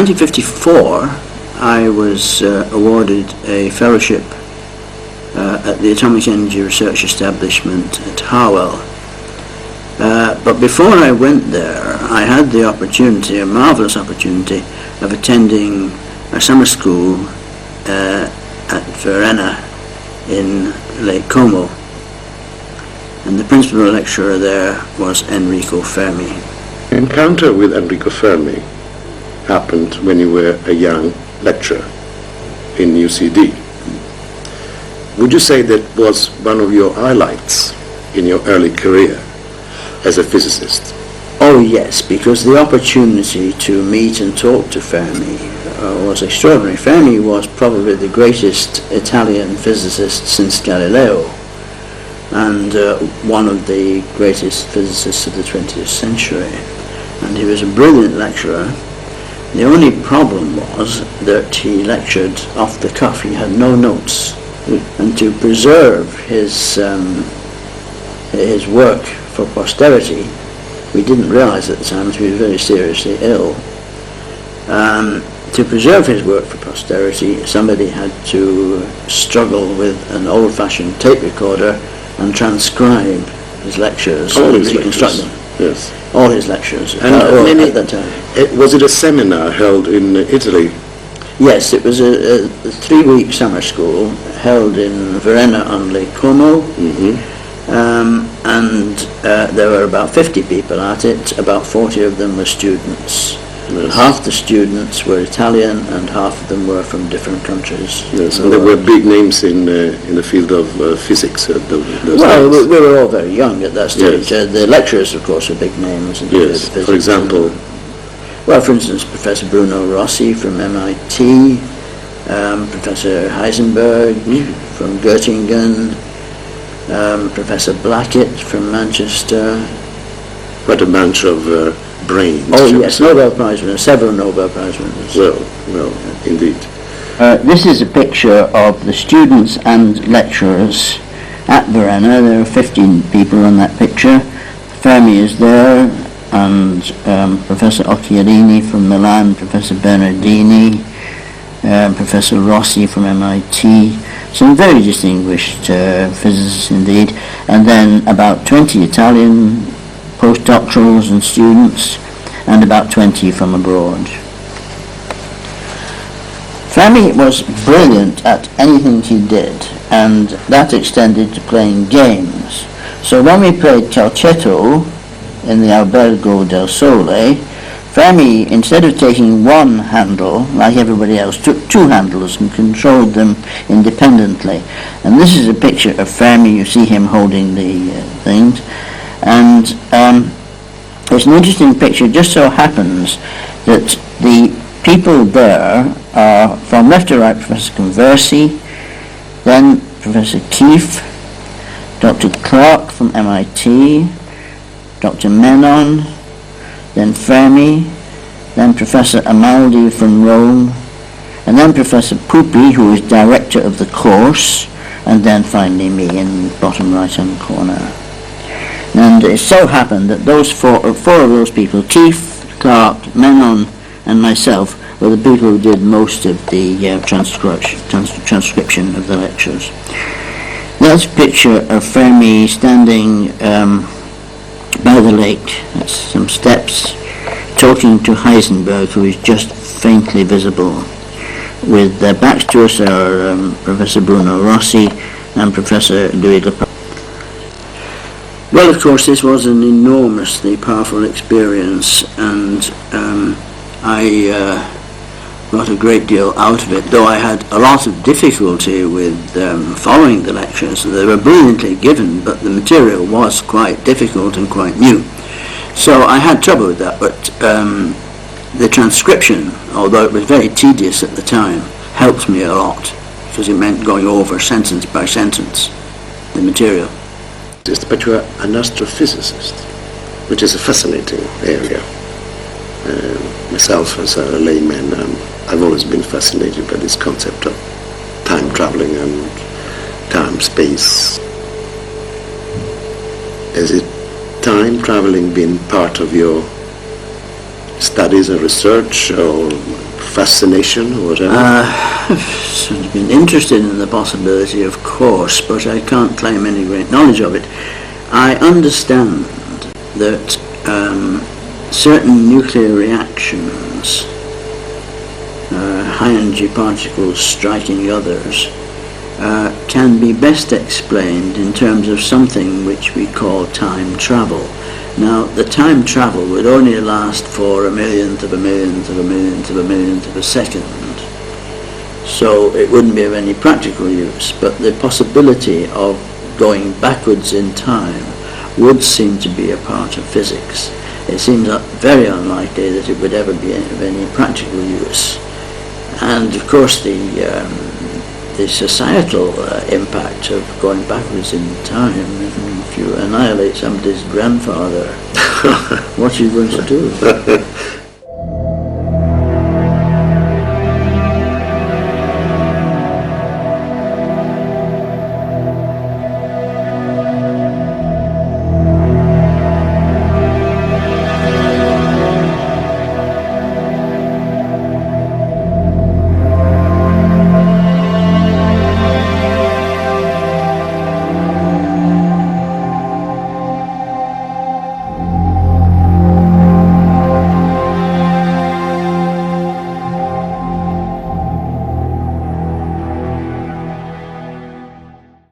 1954, I was awarded a fellowship at the Atomic Energy Research Establishment at Harwell. But before I went there, I had the opportunity, a marvellous opportunity, of attending a summer school at Varenna in Lake Como. And the principal lecturer there was Enrico Fermi. Encounter with Enrico Fermi happened when you were a young lecturer in UCD. Would you say that was one of your highlights in your early career as a physicist? Oh yes, because the opportunity to meet and talk to Fermi was extraordinary. Fermi was probably the greatest Italian physicist since Galileo, and one of the greatest physicists of the 20th century. And he was a brilliant lecturer. The only problem was that he lectured off the cuff. He had no notes. And to preserve his work for posterity, we didn't realize at the time that he was very seriously ill. To preserve his work for posterity, somebody had to struggle with an old-fashioned tape recorder and transcribe his lectures and reconstruct them. Yes. All his lectures and at that time. Was it a seminar held in Italy? Yes, it was a 3-week summer school held in Varenna on Lake Como. And there were about 50 people at it. About 40 of them were students. Yes. Half the students were Italian and half of them were from different countries. Yes, and there were big names in the field of physics at those well, days. we were all very young at that stage. Yes. The lecturers, of course, were big names. Yes, for example? Well, for instance, Professor Bruno Rossi from MIT, Professor Heisenberg from Göttingen, Professor Blackett from Manchester. What a bunch of brains. Oh yes, Nobel Prize winners, several Nobel Prize winners. Well, indeed. This is a picture of the students and lecturers at Varenna. There are 15 people in that picture. Fermi is there, and Professor Occhiarini from Milan, Professor Bernardini, Professor Rossi from MIT, some very distinguished physicists indeed, and then about 20 Italian postdoctorals and students, and about 20 from abroad. Fermi was brilliant at anything he did, and that extended to playing games. So when we played calcetto in the Albergo del Sole, Fermi, instead of taking one handle, like everybody else, took 2 handles and controlled them independently. And this is a picture of Fermi. You see him holding the things. And it's an interesting picture. It just so happens that the people there are, from left to right, Professor Conversi, then Professor Keefe, Dr. Clark from MIT, Dr. Menon, then Fermi, then Professor Amaldi from Rome, and then Professor Pupi, who is director of the course, and then finally me in the bottom right-hand corner. And it so happened that those four of those people, Keefe, Clark, Menon, and myself, were the people who did most of the transcription of the lectures. That's a picture of Fermi standing by the lake. That's some steps, talking to Heisenberg, who is just faintly visible. With their backs to us are Professor Bruno Rossi and Professor Louis Lepage. Well, of course, this was an enormously powerful experience, and I got a great deal out of it, though I had a lot of difficulty with following the lectures. They were brilliantly given, but the material was quite difficult and quite new. So I had trouble with that, but the transcription, although it was very tedious at the time, helped me a lot, because it meant going over sentence by sentence the material. But you are an astrophysicist, which is a fascinating area. Myself, as a layman, I've always been fascinated by this concept of time traveling and time-space. Has it time traveling been part of your studies and research, or fascination or whatever? I've been interested in the possibility, of course, but I can't claim any great knowledge of it. I understand that certain nuclear reactions, high energy particles striking others, can be best explained in terms of something which we call time travel. Now, the time travel would only last for a millionth of a millionth of a millionth of a millionth of a second, so it wouldn't be of any practical use, but the possibility of going backwards in time would seem to be a part of physics. It seems very unlikely that it would ever be of any practical use. And of course the societal impact of going backwards in time, if you annihilate somebody's grandfather, what are you going to do?